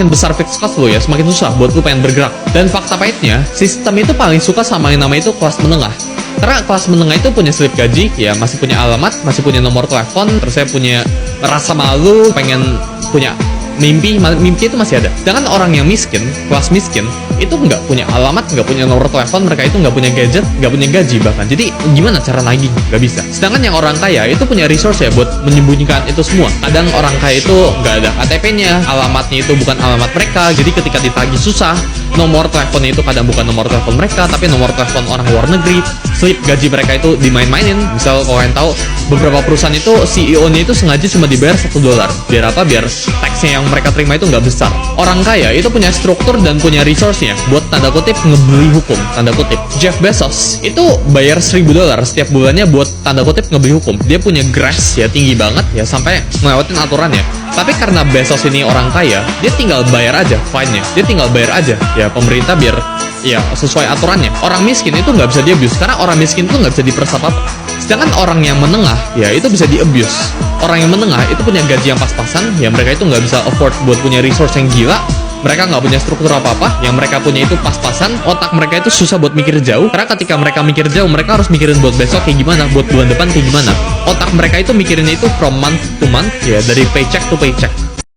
semakin besar fixed cost lo ya, semakin susah buat lo pengen bergerak. Dan fakta pahitnya, sistem itu paling suka sama yang namanya itu kelas menengah. Karena kelas menengah itu punya slip gaji, ya masih punya alamat, masih punya nomor telepon, terus saya punya rasa malu, pengen punya mimpi itu masih ada. Sedangkan orang yang miskin, kelas miskin, itu nggak punya alamat, nggak punya nomor telepon, mereka itu nggak punya gadget, nggak punya gaji bahkan. Jadi gimana cara nagih? Nggak bisa. Sedangkan yang orang kaya itu punya resource ya buat menyembunyikan itu semua. Kadang orang kaya itu nggak ada KTP-nya, alamatnya itu bukan alamat mereka. Jadi ketika ditagih susah, nomor teleponnya itu kadang bukan nomor telepon mereka, tapi nomor telepon orang luar negeri. Slip gaji mereka itu dimain-mainin. Misal kalau kalian tahu, beberapa perusahaan itu CEO-nya itu sengaja cuma dibayar $1. Biar apa? Biar taxnya yang mereka terima itu nggak besar. Orang kaya itu punya struktur dan punya resource-nya buat tanda kutip ngebeli hukum, tanda kutip. Jeff Bezos itu bayar $1.000 setiap bulannya buat tanda kutip ngebeli hukum. Dia punya grace ya tinggi banget ya sampai ngelewatin aturannya. Tapi karena Bezos ini orang kaya, dia tinggal bayar aja fine-nya. Dia tinggal bayar aja ya pemerintah biar ya sesuai aturannya. Orang miskin itu nggak bisa di-abuse karena orang miskin itu nggak bisa diperas apa-apa. Sedangkan orang yang menengah ya itu bisa di-abuse. Orang yang menengah itu punya gaji yang pas-pasan, ya mereka itu nggak bisa afford buat punya resource yang gila. Mereka nggak punya struktur apa-apa, yang mereka punya itu pas-pasan. Otak mereka itu susah buat mikir jauh, karena ketika mereka mikir jauh, mereka harus mikirin buat besok kayak gimana, buat bulan depan kayak gimana. Otak mereka itu mikirinnya itu from month to month, ya dari paycheck to paycheck.